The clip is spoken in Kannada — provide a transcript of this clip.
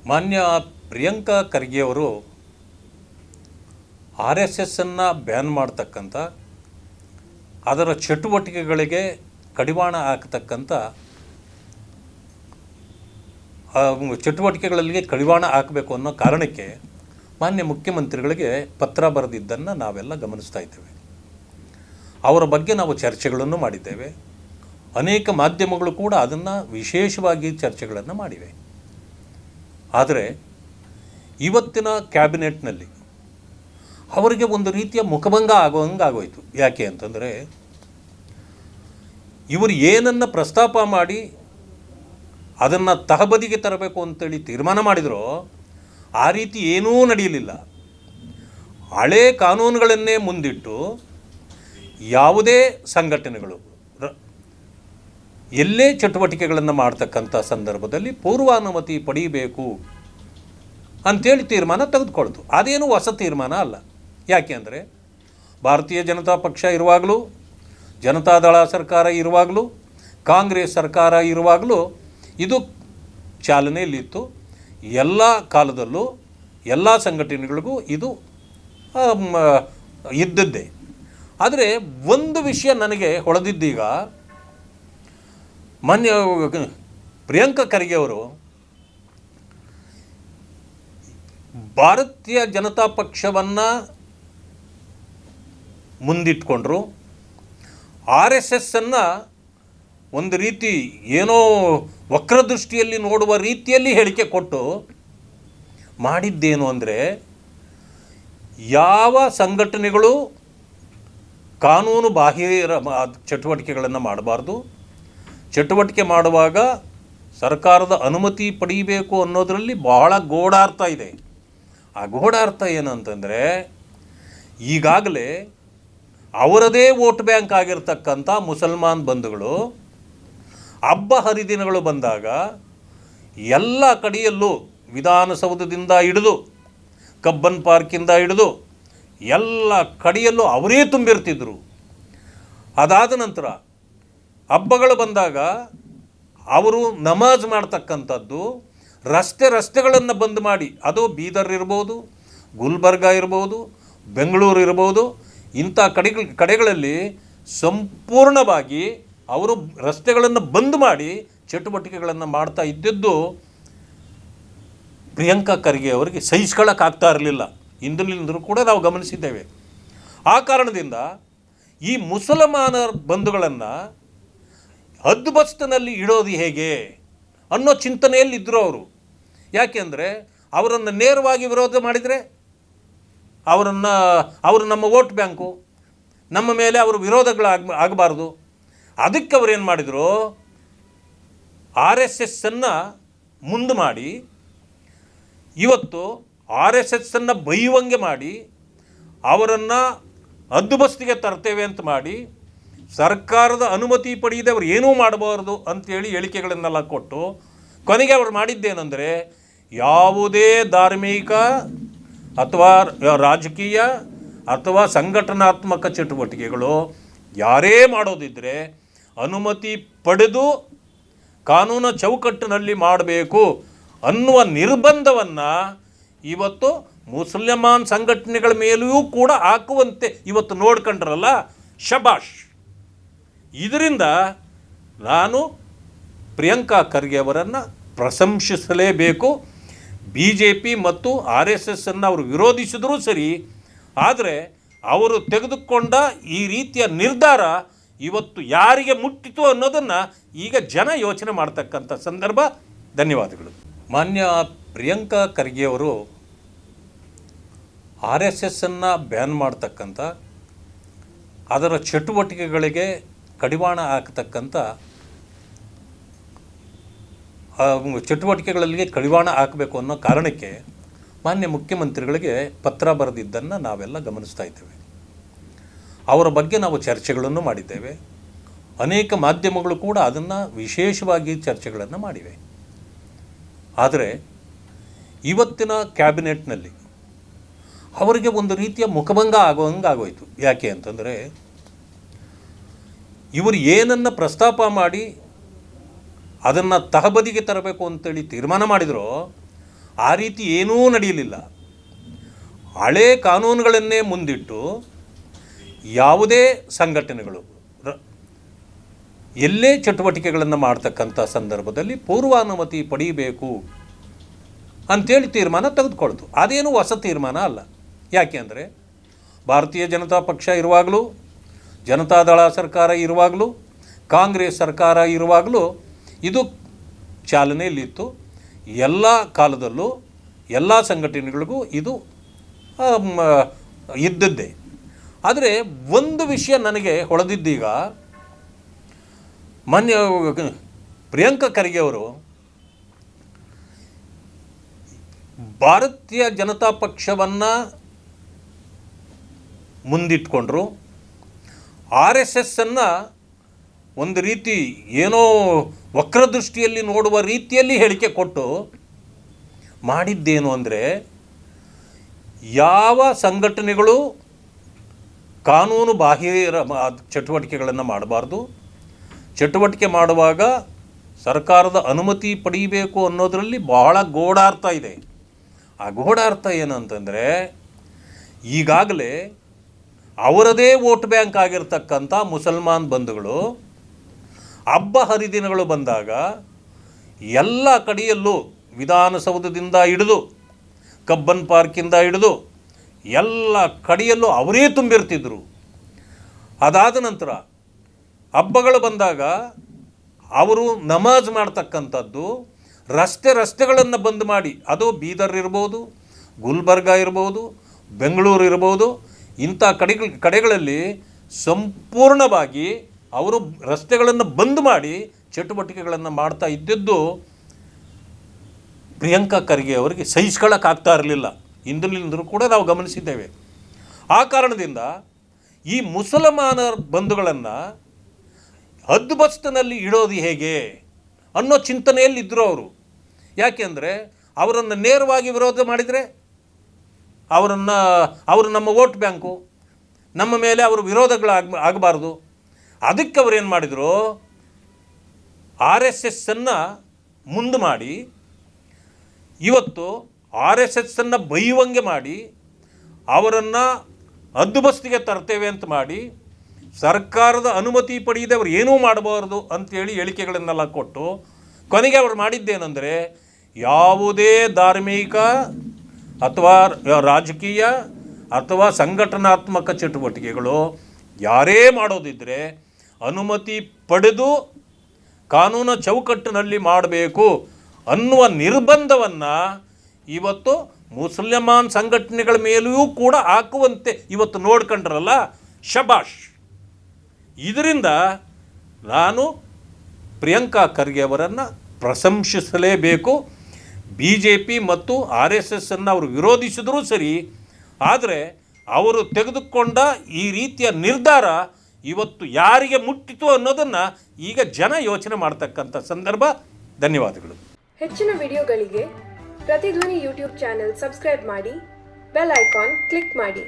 ಮಾನ್ಯ ಪ್ರಿಯಾಂಕಾ ಖರ್ಗೆಯವರು RSSನ್ನು ಬ್ಯಾನ್ ಮಾಡ್ತಕ್ಕಂಥ, ಅದರ ಚಟುವಟಿಕೆಗಳಿಗೆ ಕಡಿವಾಣ ಹಾಕತಕ್ಕಂಥ, ಚಟುವಟಿಕೆಗಳಲ್ಲಿ ಕಡಿವಾಣ ಹಾಕಬೇಕು ಅನ್ನೋ ಕಾರಣಕ್ಕೆ ಮಾನ್ಯ ಮುಖ್ಯಮಂತ್ರಿಗಳಿಗೆ ಪತ್ರ ಬರೆದಿದ್ದನ್ನು ನಾವೆಲ್ಲ ಗಮನಿಸ್ತಾ ಇದ್ದೇವೆ. ಅವರ ಬಗ್ಗೆ ನಾವು ಚರ್ಚೆಗಳನ್ನು ಮಾಡಿದ್ದೇವೆ. ಅನೇಕ ಮಾಧ್ಯಮಗಳು ಕೂಡ ಅದನ್ನು ವಿಶೇಷವಾಗಿ ಚರ್ಚೆಗಳನ್ನು ಮಾಡಿವೆ. ಆದರೆ ಇವತ್ತಿನ ಕ್ಯಾಬಿನೆಟ್ನಲ್ಲಿ ಅವರಿಗೆ ಒಂದು ರೀತಿಯ ಮುಖಭಂಗ ಆಗೋಂಗಾಗೋಯಿತು. ಯಾಕೆ ಅಂತಂದರೆ, ಇವರು ಏನನ್ನು ಪ್ರಸ್ತಾಪ ಮಾಡಿ ಅದನ್ನು ತಹಬದಿಗೆ ತರಬೇಕು ಅಂತೇಳಿ ತೀರ್ಮಾನ ಮಾಡಿದರೋ ಆ ರೀತಿ ಏನೂ ನಡೆಯಲಿಲ್ಲ. ಹಳೇ ಕಾನೂನುಗಳನ್ನೇ ಮುಂದಿಟ್ಟು ಯಾವುದೇ ಸಂಘಟನೆಗಳು ಎಲ್ಲೇ ಚಟುವಟಿಕೆಗಳನ್ನು ಮಾಡ್ತಕ್ಕಂಥ ಸಂದರ್ಭದಲ್ಲಿ ಪೂರ್ವಾನುಮತಿ ಪಡೀಬೇಕು ಅಂಥೇಳಿ ತೀರ್ಮಾನ ತೆಗೆದುಕೊಳ್ತು. ಅದೇನು ಹೊಸ ತೀರ್ಮಾನ ಅಲ್ಲ. ಯಾಕೆ ಅಂದರೆ, ಭಾರತೀಯ ಜನತಾ ಪಕ್ಷ ಇರುವಾಗಲೂ, ಜನತಾದಳ ಸರ್ಕಾರ ಇರುವಾಗಲೂ, ಕಾಂಗ್ರೆಸ್ ಸರ್ಕಾರ ಇರುವಾಗಲೂ ಇದು ಚಾಲನೆಯಲ್ಲಿತ್ತು. ಎಲ್ಲ ಕಾಲದಲ್ಲೂ ಎಲ್ಲ ಸಂಘಟನೆಗಳಿಗೂ ಇದು ಇದ್ದದ್ದೇ. ಆದರೆ ಒಂದು ವಿಷಯ ನನಗೆ ಹೊಳೆದಿದ್ದೀಗ, ಮಾನ್ಯ ಪ್ರಿಯಾಂಕಾ ಖರ್ಗೆ ಅವರು ಭಾರತೀಯ ಜನತಾ ಪಕ್ಷವನ್ನು ಮುಂದಿಟ್ಕೊಂಡ್ರು. RSSನ್ನು ಒಂದು ರೀತಿ ಏನೋ ವಕ್ರದೃಷ್ಟಿಯಲ್ಲಿ ನೋಡುವ ರೀತಿಯಲ್ಲಿ ಹೇಳಿಕೆ ಕೊಟ್ಟು ಮಾಡಿದ್ದೇನು ಅಂದರೆ, ಯಾವ ಸಂಘಟನೆಗಳು ಕಾನೂನು ಬಾಹಿರ ಚಟುವಟಿಕೆಗಳನ್ನು ಮಾಡಬಾರ್ದು, ಚಟುವಟಿಕೆ ಮಾಡುವಾಗ ಸರ್ಕಾರದ ಅನುಮತಿ ಪಡೀಬೇಕು ಅನ್ನೋದರಲ್ಲಿ ಬಹಳ ಗೂಢಾರ್ಥ ಇದೆ. ಆ ಗೂಢಾರ್ಥ ಏನು ಅಂತಂದರೆ, ಈಗಾಗಲೇ ಅವರದೇ ವೋಟ್ ಬ್ಯಾಂಕ್ ಆಗಿರ್ತಕ್ಕಂಥ ಮುಸಲ್ಮಾನ್ ಬಂಧುಗಳು ಹಬ್ಬ ಹರಿದಿನಗಳು ಬಂದಾಗ ಎಲ್ಲ ಕಡೆಯಲ್ಲೂ ವಿಧಾನಸೌಧದಿಂದ ಹಿಡಿದು ಕಬ್ಬನ್ ಪಾರ್ಕಿಂದ ಹಿಡಿದು ಎಲ್ಲ ಕಡೆಯಲ್ಲೂ ಅವರೇ ತುಂಬಿರ್ತಿದ್ರು. ಅದಾದ ನಂತರ ಹಬ್ಬಗಳು ಬಂದಾಗ ಅವರು ನಮಾಜ್ ಮಾಡ್ತಕ್ಕಂಥದ್ದು ರಸ್ತೆಗಳನ್ನು ಬಂದ್ ಮಾಡಿ, ಅದು ಬೀದರ್ ಇರ್ಬೋದು, ಗುಲ್ಬರ್ಗ ಇರ್ಬೋದು, ಬೆಂಗಳೂರು ಇರ್ಬೋದು, ಇಂಥ ಕಡೆಗಳಲ್ಲಿ ಸಂಪೂರ್ಣವಾಗಿ ಅವರು ರಸ್ತೆಗಳನ್ನು ಬಂದ್ ಮಾಡಿ ಚಟುವಟಿಕೆಗಳನ್ನು ಮಾಡ್ತಾ ಇದ್ದದ್ದು ಪ್ರಿಯಾಂಕಾ ಖರ್ಗೆ ಅವರಿಗೆ ಸಹಿಸ್ಕೊಳ್ಳೋಕ್ಕಾಗ್ತಾ ಇರಲಿಲ್ಲ. ಇಂದಿನಿಂದಲೂ ಕೂಡ ನಾವು ಗಮನಿಸಿದ್ದೇವೆ. ಆ ಕಾರಣದಿಂದ ಈ ಮುಸಲ್ಮಾನರ ಬಂಧುಗಳನ್ನು ಹದ್ದುಬಸ್ತಿನಲ್ಲಿ ಇಡೋದು ಹೇಗೆ ಅನ್ನೋ ಚಿಂತನೆಯಲ್ಲಿದ್ದರು ಅವರು. ಯಾಕೆಂದರೆ ಅವರನ್ನು ನೇರವಾಗಿ ವಿರೋಧ ಮಾಡಿದರೆ ಅವರು ನಮ್ಮ ವೋಟ್ ಬ್ಯಾಂಕು, ನಮ್ಮ ಮೇಲೆ ಅವರು ಆಗಬಾರ್ದು. ಅದಕ್ಕೆ ಅವರು ಏನು ಮಾಡಿದರು, RSSನ್ನು ಮುಂದೆ ಮಾಡಿ, ಇವತ್ತು RSSನ್ನು ಬೈಯುವಂಗೆ ಮಾಡಿ, ಅವರನ್ನು ಹದ್ದುಬಸ್ತಿಗೆ ತರ್ತೇವೆ ಅಂತ ಮಾಡಿ, ಸರ್ಕಾರದ ಅನುಮತಿ ಪಡೆಯದೆ ಅವರು ಏನೂ ಮಾಡಬಾರ್ದು ಅಂಥೇಳಿ ಹೇಳಿಕೆಗಳನ್ನೆಲ್ಲ ಕೊಟ್ಟು, ಕೊನೆಗೆ ಅವರು ಮಾಡಿದ್ದೇನೆಂದರೆ, ಯಾವುದೇ ಧಾರ್ಮಿಕ ಅಥವಾ ರಾಜಕೀಯ ಅಥವಾ ಸಂಘಟನಾತ್ಮಕ ಚಟುವಟಿಕೆಗಳು ಯಾರೇ ಮಾಡೋದಿದ್ದರೆ ಅನುಮತಿ ಪಡೆದು ಕಾನೂನು ಚೌಕಟ್ಟಿನಲ್ಲಿ ಮಾಡಬೇಕು ಅನ್ನುವ ನಿರ್ಬಂಧವನ್ನು ಇವತ್ತು ಮುಸಲ್ಮಾನ್ ಸಂಘಟನೆಗಳ ಮೇಲೆಯೂ ಕೂಡ ಹಾಕುವಂತೆ ಇವತ್ತು ನೋಡ್ಕೊಂಡ್ರಲ್ಲ, ಶಬಾಷ್. ಇದರಿಂದ ನಾನು ಪ್ರಿಯಾಂಕಾ ಖರ್ಗೆ ಅವರನ್ನು ಪ್ರಶಂಸಿಸಲೇಬೇಕು. BJP ಮತ್ತು RSSನ್ನು ಅವರು ವಿರೋಧಿಸಿದರೂ ಸರಿ, ಆದರೆ ಅವರು ತೆಗೆದುಕೊಂಡ ಈ ರೀತಿಯ ನಿರ್ಧಾರ ಇವತ್ತು ಯಾರಿಗೆ ಮುಟ್ಟಿತು ಅನ್ನೋದನ್ನು ಈಗ ಜನ ಯೋಚನೆ ಮಾಡ್ತಕ್ಕಂಥ ಸಂದರ್ಭ. ಧನ್ಯವಾದಗಳು. ಮಾನ್ಯ ಪ್ರಿಯಾಂಕಾ ಖರ್ಗೆಯವರು RSSನ್ನು ಬ್ಯಾನ್ ಮಾಡ್ತಕ್ಕಂಥ, ಅದರ ಚಟುವಟಿಕೆಗಳಿಗೆ ಕಡಿವಾಣ ಹಾಕತಕ್ಕಂಥ, ಚಟುವಟಿಕೆಗಳಲ್ಲಿ ಕಡಿವಾಣ ಹಾಕಬೇಕು ಅನ್ನೋ ಕಾರಣಕ್ಕೆ ಮಾನ್ಯ ಮುಖ್ಯಮಂತ್ರಿಗಳಿಗೆ ಪತ್ರ ಬರೆದಿದ್ದನ್ನು ನಾವೆಲ್ಲ ಗಮನಿಸ್ತಾ ಇದ್ದೇವೆ. ಅವರ ಬಗ್ಗೆ ನಾವು ಚರ್ಚೆಗಳನ್ನು ಮಾಡಿದ್ದೇವೆ. ಅನೇಕ ಮಾಧ್ಯಮಗಳು ಕೂಡ ಅದನ್ನು ವಿಶೇಷವಾಗಿ ಚರ್ಚೆಗಳನ್ನು ಮಾಡಿವೆ. ಆದರೆ ಇವತ್ತಿನ ಕ್ಯಾಬಿನೆಟ್ನಲ್ಲಿ ಅವರಿಗೆ ಒಂದು ರೀತಿಯ ಮುಖಭಂಗ ಆಗೋಂಗಾಗೋಯಿತು. ಯಾಕೆ ಅಂತಂದರೆ, ಇವರು ಏನನ್ನು ಪ್ರಸ್ತಾಪ ಮಾಡಿ ಅದನ್ನು ತಹಬದಿಗೆ ತರಬೇಕು ಅಂತೇಳಿ ತೀರ್ಮಾನ ಮಾಡಿದರೋ ಆ ರೀತಿ ಏನೂ ನಡೆಯಲಿಲ್ಲ. ಹಳೆ ಕಾನೂನುಗಳನ್ನೇ ಮುಂದಿಟ್ಟು ಯಾವುದೇ ಸಂಘಟನೆಗಳು ಎಲ್ಲೇ ಚಟುವಟಿಕೆಗಳನ್ನು ಮಾಡ್ತಕ್ಕಂಥ ಸಂದರ್ಭದಲ್ಲಿ ಪೂರ್ವಾನುಮತಿ ಪಡೀಬೇಕು ಅಂಥೇಳಿ ತೀರ್ಮಾನ ತೆಗೆದುಕೊಳ್ತು. ಅದೇನು ಹೊಸ ತೀರ್ಮಾನ ಅಲ್ಲ. ಯಾಕೆ ಅಂದರೆ ಭಾರತೀಯ ಜನತಾ ಪಕ್ಷ ಇರುವಾಗಲೂ, ಜನತಾದಳ ಸರ್ಕಾರ ಇರುವಾಗಲೂ, ಕಾಂಗ್ರೆಸ್ ಸರ್ಕಾರ ಇರುವಾಗಲೂ ಇದು ಚಾಲನೆಯಲ್ಲಿತ್ತು. ಎಲ್ಲ ಕಾಲದಲ್ಲೂ ಎಲ್ಲ ಸಂಘಟನೆಗಳಿಗೂ ಇದು ಇದ್ದದ್ದೇ. ಆದರೆ ಒಂದು ವಿಷಯ ನನಗೆ ಹೊಳೆದಿದ್ದೀಗ, ಮಾನ್ಯ ಪ್ರಿಯಾಂಕಾ ಖರ್ಗೆ ಅವರು ಭಾರತೀಯ ಜನತಾ ಪಕ್ಷವನ್ನು ಮುಂದಿಟ್ಕೊಂಡ್ರು. RSSನ್ನು ಒಂದು ರೀತಿ ಏನೋ ವಕ್ರದೃಷ್ಟಿಯಲ್ಲಿ ನೋಡುವ ರೀತಿಯಲ್ಲಿ ಹೇಳಿಕೆ ಕೊಟ್ಟು ಮಾಡಿದ್ದೇನು ಅಂದರೆ, ಯಾವ ಸಂಘಟನೆಗಳು ಕಾನೂನು ಬಾಹಿರ ಚಟುವಟಿಕೆಗಳನ್ನು ಮಾಡಬಾರ್ದು, ಚಟುವಟಿಕೆ ಮಾಡುವಾಗ ಸರ್ಕಾರದ ಅನುಮತಿ ಪಡೀಬೇಕು ಅನ್ನೋದರಲ್ಲಿ ಬಹಳ ಗೂಢಾರ್ಥ ಇದೆ. ಆ ಗೂಢಾರ್ಥ ಏನಂತಂದರೆ, ಈಗಾಗಲೇ ಅವರದೇ ವೋಟ್ ಬ್ಯಾಂಕ್ ಆಗಿರ್ತಕ್ಕಂಥ ಮುಸಲ್ಮಾನ್ ಬಂಧುಗಳು ಹಬ್ಬ ಹರಿದಿನಗಳು ಬಂದಾಗ ಎಲ್ಲ ಕಡೆಯಲ್ಲೂ ವಿಧಾನಸೌಧದಿಂದ ಹಿಡಿದು ಕಬ್ಬನ್ ಪಾರ್ಕಿಂದ ಹಿಡಿದು ಎಲ್ಲ ಕಡೆಯಲ್ಲೂ ಅವರೇ ತುಂಬಿರ್ತಿದ್ರು. ಅದಾದ ನಂತರ ಹಬ್ಬಗಳು ಬಂದಾಗ ಅವರು ನಮಾಜ್ ಮಾಡ್ತಕ್ಕಂಥದ್ದು ರಸ್ತೆಗಳನ್ನು ಬಂದ್ ಮಾಡಿ, ಅದು ಬೀದರ್ ಇರ್ಬೋದು, ಗುಲ್ಬರ್ಗ ಇರ್ಬೋದು, ಬೆಂಗಳೂರು ಇರ್ಬೋದು, ಇಂಥ ಕಡೆಗಳಲ್ಲಿ ಸಂಪೂರ್ಣವಾಗಿ ಅವರು ರಸ್ತೆಗಳನ್ನು ಬಂದ್ ಮಾಡಿ ಚಟುವಟಿಕೆಗಳನ್ನು ಮಾಡ್ತಾ ಇದ್ದದ್ದು ಪ್ರಿಯಾಂಕಾ ಖರ್ಗೆ ಅವರಿಗೆ ಸಹಿಸ್ಕೊಳ್ಳೋಕ್ಕಾಗ್ತಾ ಇರಲಿಲ್ಲ. ಇಂದಿನಿಂದಲೂ ಕೂಡ ನಾವು ಗಮನಿಸಿದ್ದೇವೆ. ಆ ಕಾರಣದಿಂದ ಈ ಮುಸಲ್ಮಾನರ ಬಂಧುಗಳನ್ನು ಹದ್ದುಬಸ್ತಿನಲ್ಲಿ ಇಡೋದು ಹೇಗೆ ಅನ್ನೋ ಚಿಂತನೆಯಲ್ಲಿದ್ದರು ಅವರು. ಯಾಕೆಂದರೆ ಅವರನ್ನು ನೇರವಾಗಿ ವಿರೋಧ ಮಾಡಿದರೆ ಅವರು ನಮ್ಮ ವೋಟ್ ಬ್ಯಾಂಕು, ನಮ್ಮ ಮೇಲೆ ಅವರು ಆಗಬಾರ್ದು. ಅದಕ್ಕೆ ಅವರೇನು ಮಾಡಿದರು, RSSನ್ನು ಮುಂದೆ ಮಾಡಿ, ಇವತ್ತು RSSನ್ನು ಬೈಯುವಂಗೆ ಮಾಡಿ, ಅವರನ್ನು ಹದ್ದುಬಸ್ತಿಗೆ ತರ್ತೇವೆ ಅಂತ ಮಾಡಿ, ಸರ್ಕಾರದ ಅನುಮತಿ ಪಡೆಯದೆ ಅವರು ಏನೂ ಮಾಡಬಾರ್ದು ಅಂಥೇಳಿ ಹೇಳಿಕೆಗಳನ್ನೆಲ್ಲ ಕೊಟ್ಟು, ಕೊನೆಗೆ ಅವರು ಮಾಡಿದ್ದೇನೆಂದರೆ, ಯಾವುದೇ ಧಾರ್ಮಿಕ ಅಥವಾ ರಾಜಕೀಯ ಅಥವಾ ಸಂಘಟನಾತ್ಮಕ ಚಟುವಟಿಕೆಗಳು ಯಾರೇ ಮಾಡೋದಿದ್ದರೆ ಅನುಮತಿ ಪಡೆದು ಕಾನೂನು ಚೌಕಟ್ಟಿನಲ್ಲಿ ಮಾಡಬೇಕು ಅನ್ನುವ ನಿರ್ಬಂಧವನ್ನು ಇವತ್ತು ಮುಸಲ್ಮಾನ್ ಸಂಘಟನೆಗಳ ಮೇಲೆಯೂ ಕೂಡ ಹಾಕುವಂತೆ ಇವತ್ತು ನೋಡ್ಕೊಂಡ್ರಲ್ಲ, ಶಬಾಷ್. ಇದರಿಂದ ನಾನು ಪ್ರಿಯಾಂಕಾ ಖರ್ಗೆ ಅವರನ್ನು ಪ್ರಶಂಸಿಸಲೇಬೇಕು. BJP ಮತ್ತು RSSನ್ನು ಅವರು ವಿರೋಧಿಸಿದರೂ ಸರಿ, ಆದರೆ ಅವರು ತೆಗೆದುಕೊಂಡ ಈ ರೀತಿಯ ನಿರ್ಧಾರ ಇವತ್ತು ಯಾರಿಗೆ ಮುಟ್ಟಿತು ಅನ್ನೋದನ್ನು ಈಗ ಜನ ಯೋಚನೆ ಮಾಡ್ತಕ್ಕಂಥ ಸಂದರ್ಭ. ಧನ್ಯವಾದಗಳು. ಹೆಚ್ಚಿನ ವಿಡಿಯೋಗಳಿಗೆ ಪ್ರತಿಧ್ವನಿ ಯೂಟ್ಯೂಬ್ ಚಾನೆಲ್ ಸಬ್ಸ್ಕ್ರೈಬ್ ಮಾಡಿ, ಬೆಲ್ ಐಕಾನ್ ಕ್ಲಿಕ್ ಮಾಡಿ.